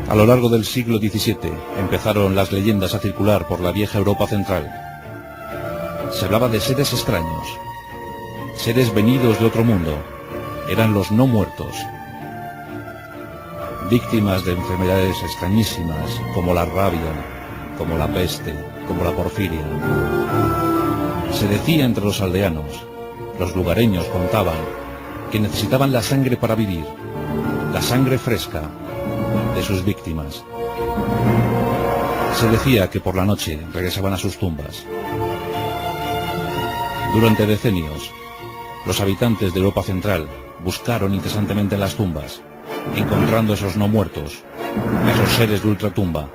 A lo largo del siglo XVII empezaron las leyendas a circular por la vieja Europa central. Se hablaba de seres extraños, seres venidos de otro mundo. Eran los no muertos, víctimas de enfermedades extrañísimas como la rabia, como la peste, como la porfiria. Se decía entre los aldeanos, los lugareños contaban, que necesitaban la sangre para vivir, la sangre fresca de sus víctimas. Se decía que por la noche regresaban a sus tumbas. Durante decenios, los habitantes de Europa Central buscaron incesantemente en las tumbas, encontrando esos no muertos, esos seres de ultratumba,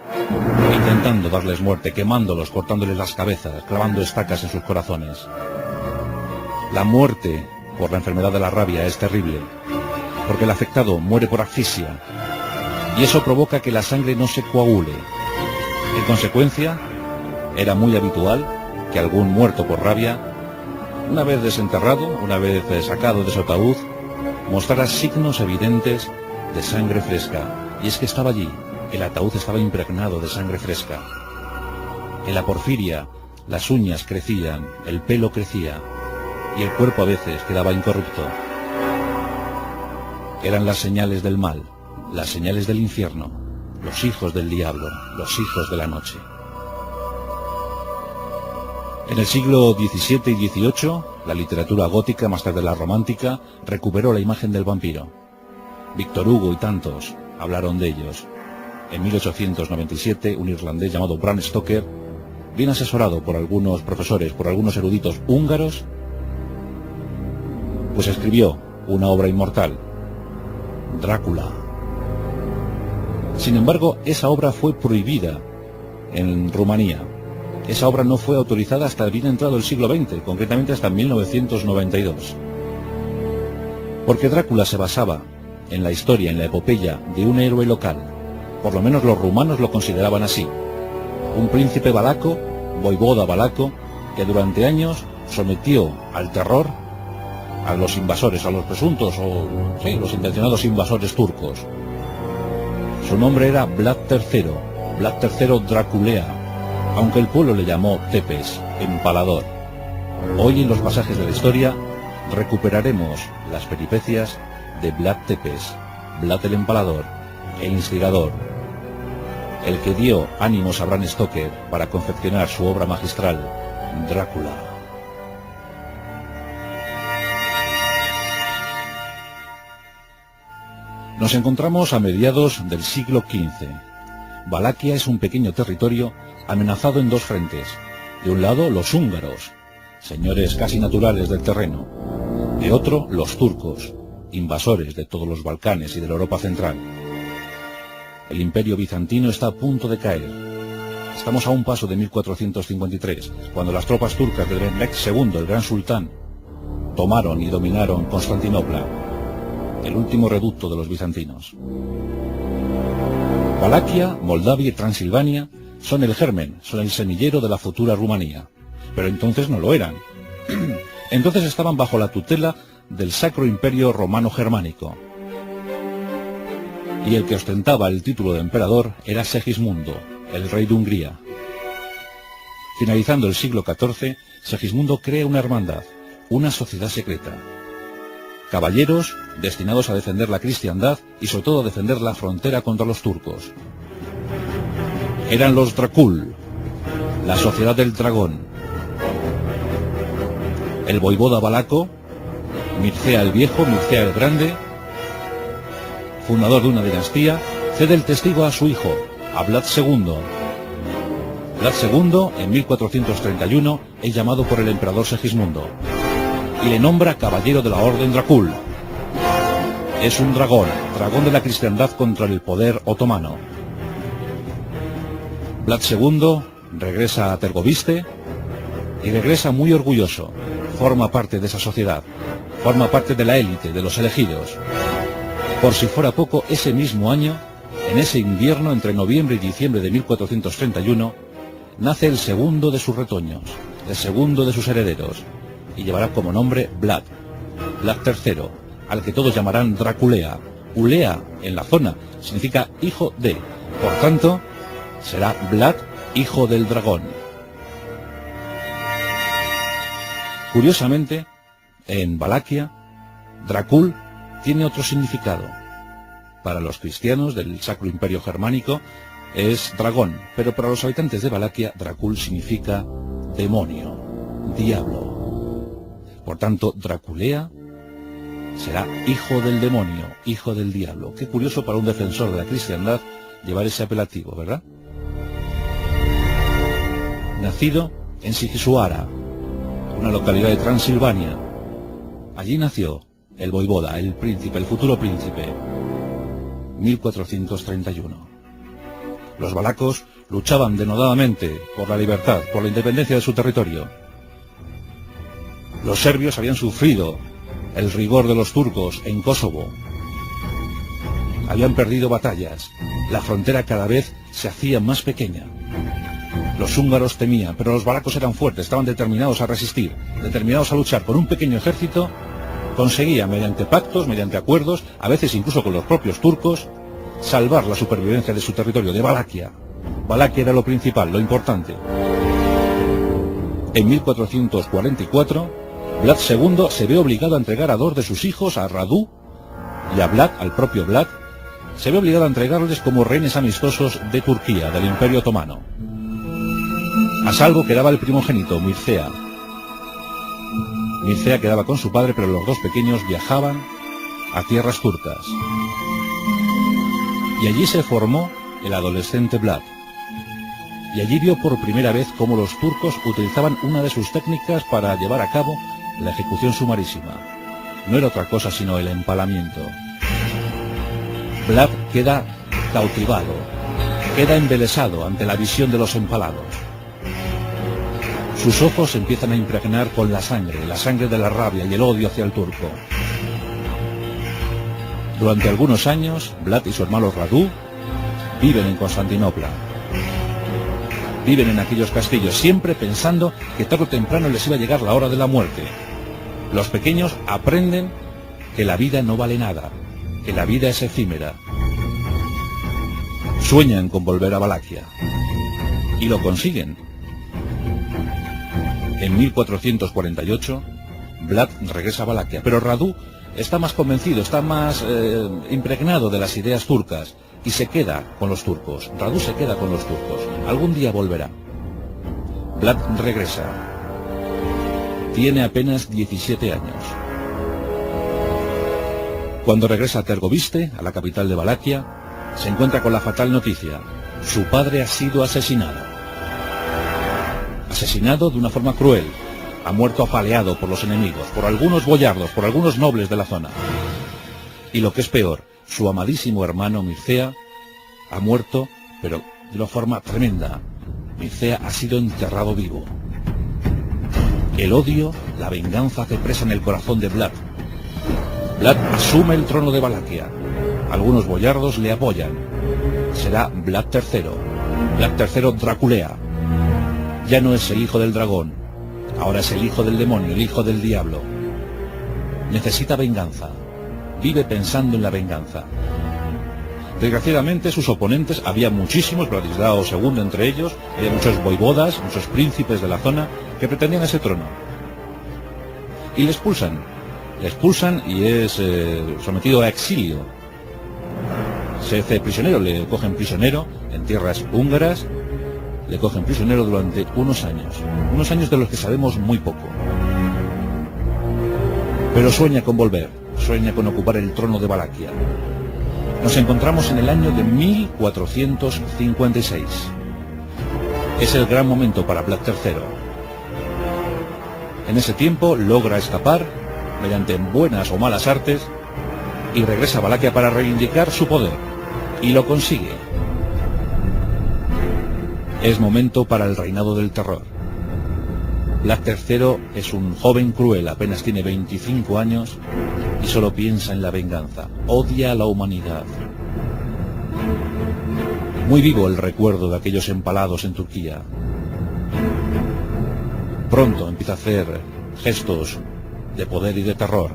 intentando darles muerte, quemándolos, cortándoles las cabezas, clavando estacas en sus corazones. La muerte por la enfermedad de la rabia es terrible, porque el afectado muere por asfixia, y eso provoca que la sangre no se coagule. En consecuencia, era muy habitual que algún muerto por rabia, una vez desenterrado, una vez sacado de su ataúd, mostrara signos evidentes de sangre fresca. Y es que estaba allí, el ataúd estaba impregnado de sangre fresca. En la porfiria, las uñas crecían, el pelo crecía, y el cuerpo a veces quedaba incorrupto. Eran las señales del mal, las señales del infierno, los hijos del diablo, los hijos de la noche. En el siglo XVII y XVIII, la literatura gótica, más tarde la romántica, recuperó la imagen del vampiro. Víctor Hugo y tantos hablaron de ellos. En 1897, un irlandés llamado Bram Stoker, bien asesorado por algunos profesores, por algunos eruditos húngaros, pues escribió una obra inmortal, Drácula. Sin embargo, esa obra fue prohibida en Rumanía. Esa obra no fue autorizada hasta bien entrado el siglo XX, concretamente hasta 1992. Porque Drácula se basaba en la historia, en la epopeya de un héroe local. Por lo menos los rumanos lo consideraban así. Un príncipe valaco, voivoda valaco, que durante años sometió al terror a los invasores, a los presuntos o sí, los intencionados invasores turcos. Su nombre era Vlad III, Vlad III Draculea, aunque el pueblo le llamó Tepes, empalador. Hoy en los pasajes de la historia recuperaremos las peripecias de Vlad Tepes, Vlad el empalador, el instigador, el que dio ánimos a Bram Stoker para confeccionar su obra magistral, Drácula. Nos encontramos a mediados del siglo XV. Valaquia es un pequeño territorio amenazado en dos frentes. De un lado, los húngaros, señores casi naturales del terreno. De otro, los turcos, invasores de todos los Balcanes y de la Europa central. El imperio bizantino está a punto de caer. Estamos a un paso de 1453, cuando las tropas turcas de Mehmed II, el gran sultán, tomaron y dominaron Constantinopla, el último reducto de los bizantinos. Valaquia, Moldavia y Transilvania son el germen, son el semillero de la futura Rumanía. Pero entonces no lo eran. Entonces estaban bajo la tutela del Sacro Imperio Romano Germánico. Y el que ostentaba el título de emperador era Segismundo, el rey de Hungría. Finalizando el siglo XIV, Segismundo crea una hermandad, una sociedad secreta. Caballeros destinados a defender la cristiandad y sobre todo a defender la frontera contra los turcos. Eran los Dracul, la sociedad del dragón. El voivoda valaco, Mircea el Viejo, Mircea el Grande, fundador de una dinastía, cede el testigo a su hijo, a Vlad II. Vlad II, en 1431, es llamado por el emperador Segismundo y le nombra caballero de la Orden Dracul. Es un dragón, dragón de la cristiandad contra el poder otomano. Vlad II regresa a Tergoviste y regresa muy orgulloso. Forma parte de esa sociedad, forma parte de la élite, de los elegidos. Por si fuera poco, ese mismo año, en ese invierno entre noviembre y diciembre de 1431, nace el segundo de sus retoños, el segundo de sus herederos, y llevará como nombre Vlad, Vlad III, al que todos llamarán Draculea. Ulea, en la zona, significa hijo de, Por tanto, será Vlad, hijo del dragón. Curiosamente, en Valaquia, Dracul tiene otro significado. Para los cristianos del Sacro Imperio Germánico es dragón, pero para los habitantes de Valaquia, Dracul significa demonio, diablo. Por tanto, Draculea será hijo del demonio, hijo del diablo. Qué curioso para un defensor de la cristiandad llevar ese apelativo, ¿verdad? Nacido en Sigisuara, una localidad de Transilvania. Allí nació el voivoda, el príncipe, el futuro príncipe, 1431. Los valacos luchaban denodadamente por la libertad, por la independencia de su territorio. Los serbios habían sufrido el rigor de los turcos en Kosovo. Habían perdido batallas. La frontera cada vez se hacía más pequeña. Los húngaros temían, pero los valacos eran fuertes, estaban determinados a resistir, determinados a luchar. Con un pequeño ejército conseguían, mediante pactos, mediante acuerdos, a veces incluso con los propios turcos, salvar la supervivencia de su territorio, de Valaquia. Valaquia era lo principal, lo importante. En 1444, Vlad II se ve obligado a entregar a dos de sus hijos, a Radu y a Vlad, al propio Vlad, se ve obligado a entregarles como rehenes amistosos de Turquía, del Imperio Otomano. A salvo quedaba el primogénito, Mircea. Mircea quedaba con su padre, pero los dos pequeños viajaban a tierras turcas. Y allí se formó el adolescente Vlad. Y allí vio por primera vez cómo los turcos utilizaban una de sus técnicas para llevar a cabo la ejecución sumarísima. No era otra cosa sino el empalamiento. Vlad queda cautivado, queda embelesado ante la visión de los empalados. Sus ojos se empiezan a impregnar con la sangre de la rabia y el odio hacia el turco. Durante algunos años, Vlad y su hermano Radu viven en Constantinopla. Viven en aquellos castillos, siempre pensando que tarde o temprano les iba a llegar la hora de la muerte. Los pequeños aprenden que la vida no vale nada, que la vida es efímera. Sueñan con volver a Valaquia. Y lo consiguen. En 1448, Vlad regresa a Valaquia, pero Radu está más convencido, está más impregnado de las ideas turcas y se queda con los turcos. Radu se queda con los turcos. Algún día volverá. Vlad regresa. Tiene apenas 17 años. Cuando regresa a Tergoviste, a la capital de Valaquia, se encuentra con la fatal noticia. Su padre ha sido asesinado. Asesinado de una forma cruel. Ha muerto apaleado por los enemigos, por algunos boyardos, por algunos nobles de la zona. Y lo que es peor, su amadísimo hermano Mircea ha muerto, pero de una forma tremenda. Mircea ha sido enterrado vivo. El odio, la venganza hace presa en el corazón de Vlad. Vlad asume el trono de Valaquia. Algunos boyardos le apoyan. Será Vlad III. Vlad III Draculea. Ya no es el hijo del dragón. Ahora es el hijo del demonio, el hijo del diablo. Necesita venganza. Vive pensando en la venganza. Desgraciadamente sus oponentes, había muchísimos, Vladislao II entre ellos, había muchos voivodas, muchos príncipes de la zona que pretendían ese trono. Y le expulsan. Le expulsan y es sometido a exilio. Se hace prisionero, le cogen prisionero en tierras húngaras, le cogen prisionero durante unos años de los que sabemos muy poco. Pero sueña con volver, sueña con ocupar el trono de Valaquia. Nos encontramos en el año de 1456. Es el gran momento para Vlad III. En ese tiempo logra escapar, mediante buenas o malas artes, y regresa a Valaquia para reivindicar su poder. Y lo consigue. Es momento para el reinado del terror. Vlad III es un joven cruel, apenas tiene 25 años y solo piensa en la venganza. Odia a la humanidad. Muy vivo el recuerdo de aquellos empalados en Turquía. Pronto empieza a hacer gestos de poder y de terror.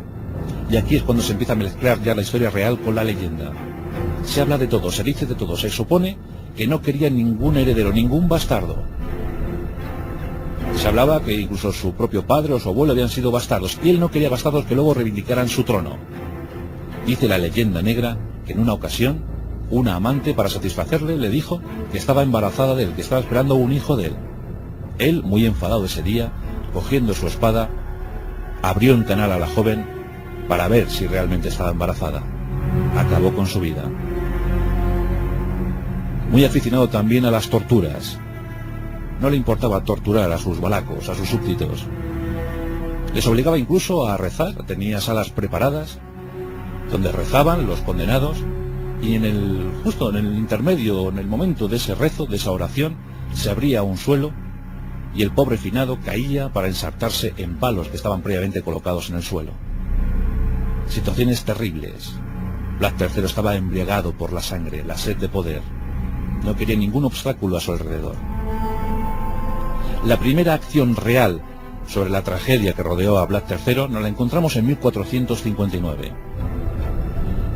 Y aquí es cuando se empieza a mezclar ya la historia real con la leyenda. Se habla de todo, se dice de todo, se supone que no quería ningún heredero, ningún bastardo. Se hablaba que incluso su propio padre o su abuelo habían sido bastardos, y él no quería bastardos que luego reivindicaran su trono. Dice la leyenda negra que en una ocasión, una amante, para satisfacerle, le dijo que estaba embarazada de él, que estaba esperando un hijo de él. Él, muy enfadado ese día, cogiendo su espada, abrió un canal a la joven para ver si realmente estaba embarazada. Acabó con su vida. Muy aficionado también a las torturas. No le importaba torturar a sus valacos, a sus súbditos. Les obligaba incluso a rezar, tenía salas preparadas donde rezaban los condenados, y justo en el intermedio, en el momento de ese rezo, de esa oración, se abría un suelo y el pobre finado caía para ensartarse en palos que estaban previamente colocados en el suelo. Situaciones terribles. Vlad III estaba embriagado por la sangre, la sed de poder. No quería ningún obstáculo a su alrededor. La primera acción real sobre la tragedia que rodeó a Vlad III nos la encontramos en 1459.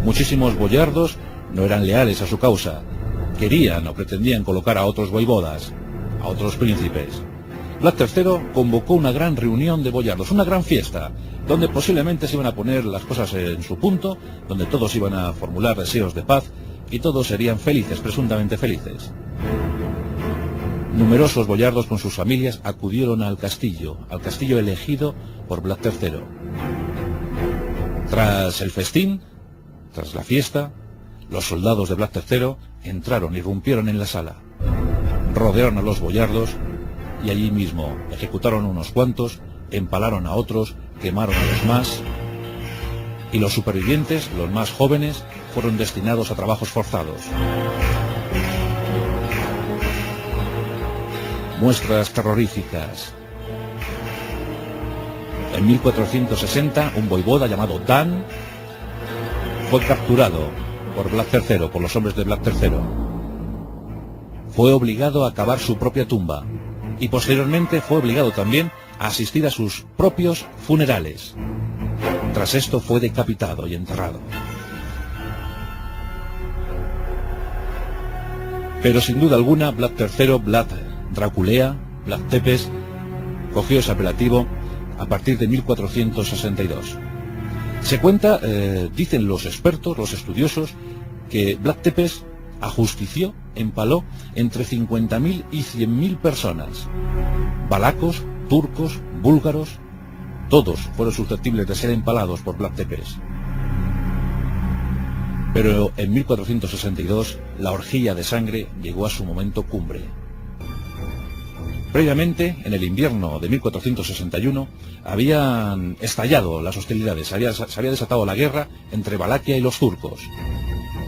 Muchísimos boyardos no eran leales a su causa, querían o pretendían colocar a otros voivodas, a otros príncipes. Vlad III convocó una gran reunión de boyardos, una gran fiesta, donde posiblemente se iban a poner las cosas en su punto, donde todos iban a formular deseos de paz y todos serían felices, presuntamente felices. Numerosos boyardos con sus familias acudieron al castillo elegido por Vlad III. Tras el festín, tras la fiesta, los soldados de Vlad III entraron, irrumpieron en la sala, rodearon a los boyardos y allí mismo ejecutaron unos cuantos, empalaron a otros, quemaron a los más, y los supervivientes, los más jóvenes, fueron destinados a trabajos forzados. Muestras terroríficas. En 1460, un voivoda llamado Dan fue capturado por Vlad III, por los hombres de Vlad III. Fue obligado a cavar su propia tumba y posteriormente fue obligado también a asistir a sus propios funerales. Tras esto fue decapitado y enterrado. Pero sin duda alguna, Vlad III, Vlad Draculea, Vlad Tepes, cogió ese apelativo a partir de 1462. Se cuenta, dicen los expertos, los estudiosos, que Vlad Tepes ajustició, empaló entre 50.000 y 100.000 personas. Valacos, turcos, búlgaros, todos fueron susceptibles de ser empalados por Vlad Tepes. Pero en 1462 la orgía de sangre llegó a su momento cumbre. Previamente, en el invierno de 1461, habían estallado las hostilidades, se había desatado la guerra entre Valaquia y los turcos.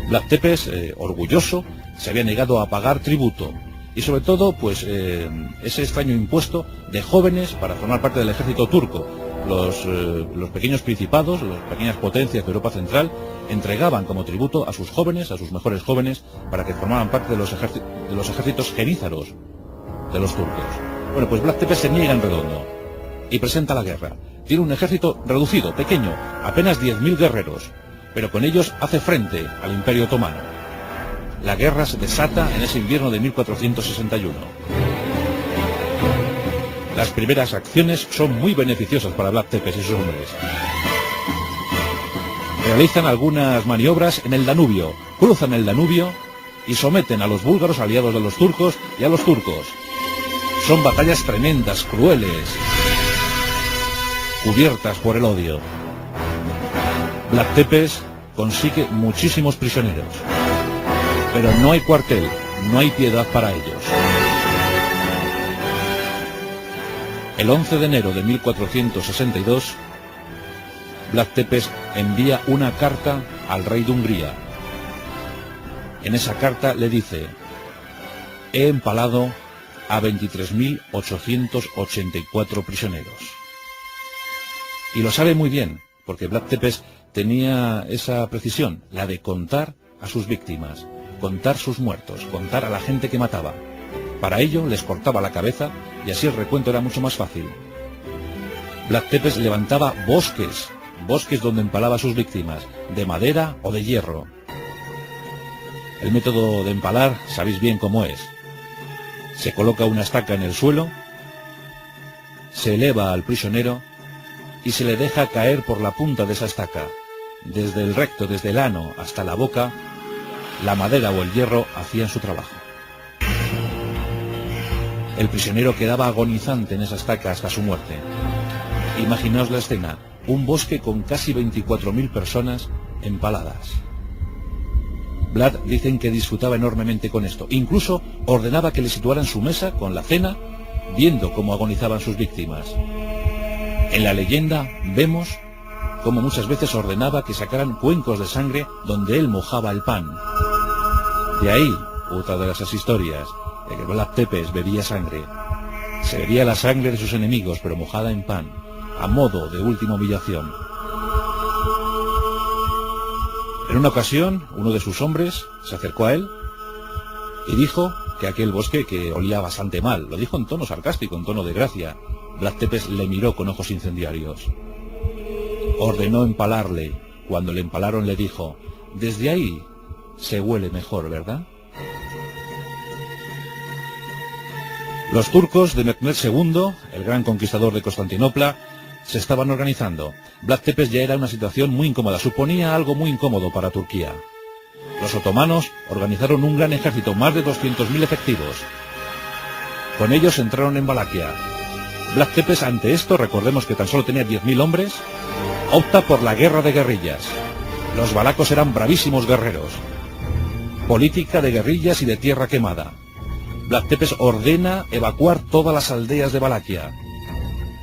Vlad Tepes, orgulloso, se había negado a pagar tributo y sobre todo, pues, ese extraño impuesto de jóvenes para formar parte del ejército turco. Los pequeños principados, las pequeñas potencias de Europa Central, entregaban como tributo a sus jóvenes, a sus mejores jóvenes, para que formaran parte de los ejércitos genízaros de los turcos. Bueno, pues Vlad Tepes se niega en redondo y presenta la guerra. Tiene un ejército reducido, pequeño, apenas 10.000 guerreros, pero con ellos hace frente al Imperio Otomano. La guerra se desata en ese invierno de 1461. Las primeras acciones son muy beneficiosas para Vlad Tepes y sus hombres. Realizan algunas maniobras en el Danubio, cruzan el Danubio y someten a los búlgaros aliados de los turcos y a los turcos. Son batallas tremendas, crueles, cubiertas por el odio. Vlad Tepes consigue muchísimos prisioneros, pero no hay cuartel, no hay piedad para ellos. El 11 de enero de 1462, Vlad Tepes envía una carta al rey de Hungría. En esa carta le dice: he empalado a 23.884 prisioneros. Y lo sabe muy bien, porque Vlad Tepes tenía esa precisión, la de contar a sus víctimas, contar sus muertos, contar a la gente que mataba. Para ello les cortaba la cabeza y así el recuento era mucho más fácil. Vlad Tepes levantaba bosques donde empalaba a sus víctimas, de madera o de hierro. El método de empalar sabéis bien cómo es. Se coloca una estaca en el suelo, se eleva al prisionero y se le deja caer por la punta de esa estaca. Desde el recto, desde el ano hasta la boca, la madera o el hierro hacían su trabajo. El prisionero quedaba agonizante en esa estaca hasta su muerte. Imaginaos la escena, un bosque con casi 24.000 personas empaladas. Vlad dicen que disfrutaba enormemente con esto. Incluso ordenaba que le situaran su mesa con la cena, viendo cómo agonizaban sus víctimas. En la leyenda vemos cómo muchas veces ordenaba que sacaran cuencos de sangre donde él mojaba el pan. De ahí, otra de esas historias, de que Vlad Tepes bebía sangre. Se bebía la sangre de sus enemigos, pero mojada en pan, a modo de última humillación. En una ocasión, uno de sus hombres se acercó a él y dijo que aquel bosque que olía bastante mal. Lo dijo en tono sarcástico, en tono de gracia. Vlad Tepes le miró con ojos incendiarios. Ordenó empalarle. Cuando le empalaron le dijo: desde ahí se huele mejor, ¿verdad? Los turcos de Mehmed II, el gran conquistador de Constantinopla, se estaban organizando. Vlad Tepes ya era una situación muy incómoda, suponía algo muy incómodo para Turquía. Los otomanos organizaron un gran ejército, más de 200.000 efectivos. Con ellos entraron en Valaquia. Vlad Tepes, ante esto, recordemos que tan solo tenía 10.000 hombres, opta por la guerra de guerrillas. Los valacos eran bravísimos guerreros. Política de guerrillas y de tierra quemada. Vlad Tepes ordena evacuar todas las aldeas de Valaquia,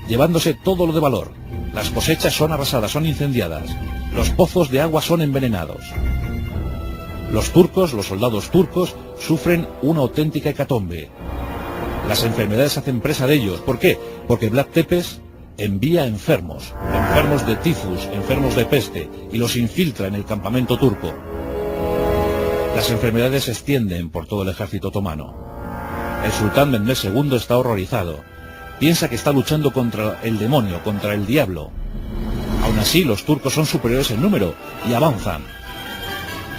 llevándose todo lo de valor. Las cosechas son arrasadas, son incendiadas. Los pozos de agua son envenenados. Los turcos, los soldados turcos, sufren una auténtica hecatombe. Las enfermedades hacen presa de ellos. ¿Por qué? Porque Vlad Tepes envía enfermos de tifus, enfermos de peste, y los infiltra en el campamento turco. Las enfermedades se extienden por todo el ejército otomano. El sultán Mehmed II está horrorizado. Piensa que está luchando contra el demonio, contra el diablo. Aún así, los turcos son superiores en número y avanzan.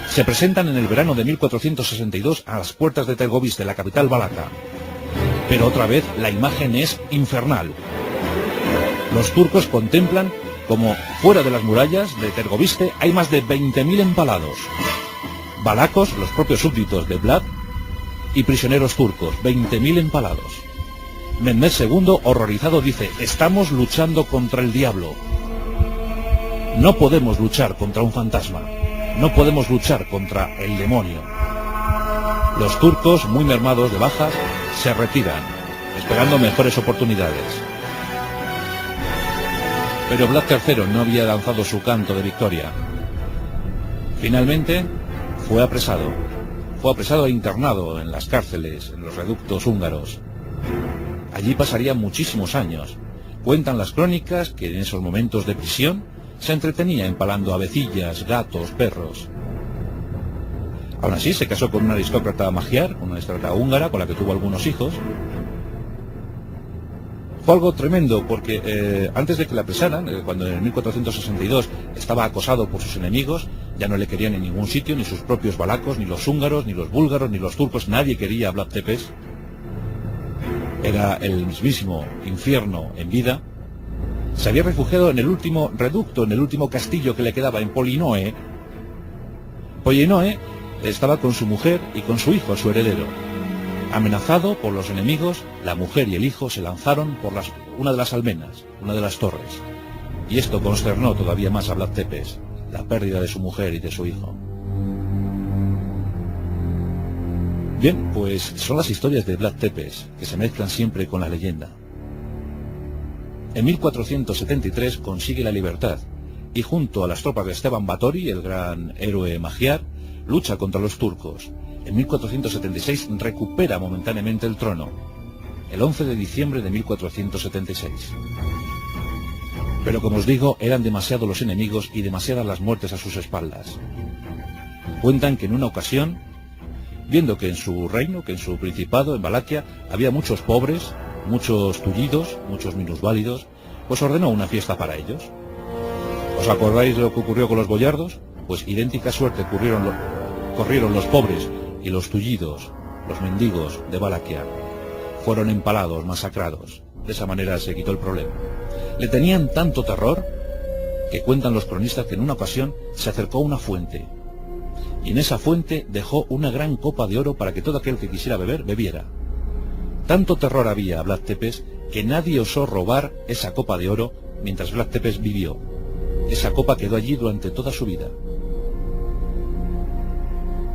Se presentan en el verano de 1462 a las puertas de Tergoviste, la capital valaca. Pero otra vez la imagen es infernal. Los turcos contemplan como fuera de las murallas de Tergoviste hay más de 20.000 empalados. Valacos, los propios súbditos de Vlad, y prisioneros turcos, 20.000 empalados. Mehmed II, horrorizado, dice: estamos luchando contra el diablo. No podemos luchar contra un fantasma. No podemos luchar contra el demonio. Los turcos, muy mermados de bajas, se retiran, esperando mejores oportunidades. Pero Vlad III no había lanzado su canto de victoria. Finalmente, fue apresado. Fue apresado e internado en las cárceles, en los reductos húngaros. Allí pasaría muchísimos años. Cuentan las crónicas que en esos momentos de prisión se entretenía empalando avecillas, gatos, perros. Aún así se casó con una aristócrata magiar, una aristócrata húngara con la que tuvo algunos hijos. Fue algo tremendo porque antes de que la apresaran, cuando en 1462 estaba acosado por sus enemigos, ya no le querían en ningún sitio, ni sus propios valacos, ni los húngaros, ni los búlgaros, ni los turcos, nadie quería a Vlad Tepes. Era el mismísimo infierno en vida. Se había refugiado en el último reducto, en el último castillo que le quedaba, en Polinoe. Polinoe estaba con su mujer y con su hijo, su heredero. Amenazado por los enemigos, la mujer y el hijo se lanzaron por una de las almenas, una de las torres. Y esto consternó todavía más a Vlad Tepes, la pérdida de su mujer y de su hijo. Bien, pues son las historias de Vlad Tepes, que se mezclan siempre con la leyenda. En 1473 consigue la libertad, y junto a las tropas de Esteban Báthory, el gran héroe magiar, lucha contra los turcos. En 1476 recupera momentáneamente el trono, el 11 de diciembre de 1476. Pero como os digo, eran demasiados los enemigos y demasiadas las muertes a sus espaldas. Cuentan que en una ocasión, viendo que en su reino, que en su principado, en Valaquia, había muchos pobres, muchos tullidos, muchos minusválidos, pues ordenó una fiesta para ellos. ¿Os acordáis de lo que ocurrió con los boyardos? Pues idéntica suerte corrieron los pobres y los tullidos, los mendigos de Valaquia. Fueron empalados, masacrados. De esa manera se quitó el problema. Le tenían tanto terror que cuentan los cronistas que en una ocasión se acercó a una fuente, y en esa fuente dejó una gran copa de oro para que todo aquel que quisiera beber, bebiera. Tanto terror había a Vlad Tepes que nadie osó robar esa copa de oro mientras Vlad Tepes vivió. Esa copa quedó allí durante toda su vida.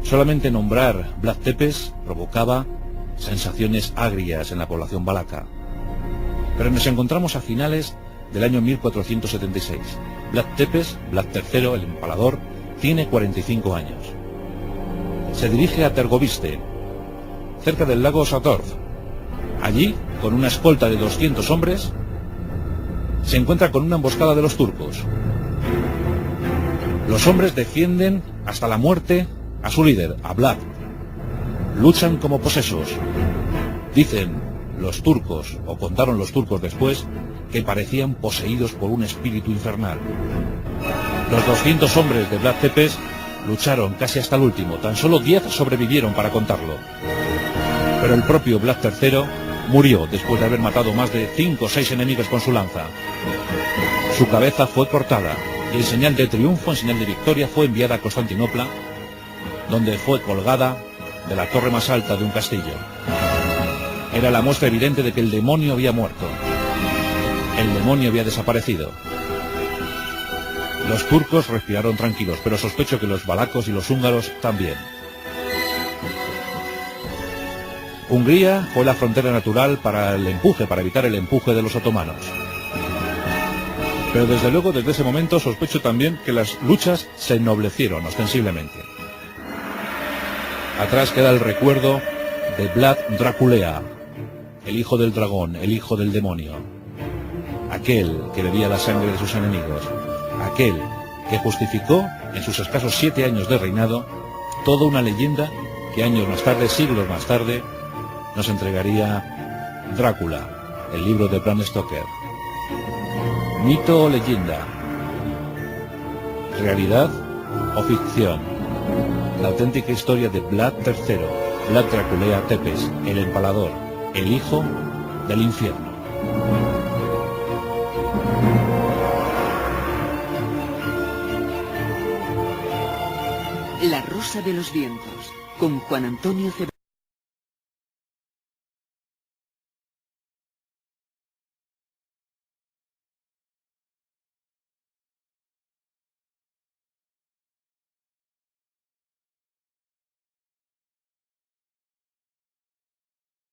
Solamente nombrar Vlad Tepes provocaba sensaciones agrias en la población valaca. Pero nos encontramos a finales del año 1476. Vlad Tepes, Vlad III, el empalador, tiene 45 años. Se dirige a Tergoviste, cerca del lago Satorv. Allí, con una escolta de 200 hombres, se encuentra con una emboscada de los turcos. Los hombres defienden hasta la muerte a su líder, a Vlad. Luchan como posesos. Dicen los turcos, o contaron los turcos después, que parecían poseídos por un espíritu infernal. Los 200 hombres de Vlad Tepes lucharon casi hasta el último, tan solo 10 sobrevivieron para contarlo. Pero el propio Vlad III murió después de haber matado más de 5 o 6 enemigos con su lanza. Su cabeza fue cortada y en señal de triunfo, en señal de victoria, fue enviada a Constantinopla, donde fue colgada de la torre más alta de un castillo. Era la muestra evidente de que el demonio había muerto. El demonio había desaparecido. Los turcos respiraron tranquilos, pero sospecho que los valacos y los húngaros también. Hungría fue la frontera natural para evitar el empuje de los otomanos. Pero desde luego, desde ese momento, sospecho también que las luchas se ennoblecieron ostensiblemente. Atrás queda el recuerdo de Vlad Draculea, el hijo del dragón, el hijo del demonio. Aquel que bebía la sangre de sus enemigos. Aquel que justificó, en sus escasos 7 años de reinado, toda una leyenda que años más tarde, siglos más tarde, nos entregaría Drácula, el libro de Bram Stoker. Mito o leyenda, realidad o ficción. La auténtica historia de Vlad III, Vlad Draculea Tepes, el empalador, el hijo del infierno. La Rosa de los Vientos, con Juan Antonio Ceballos.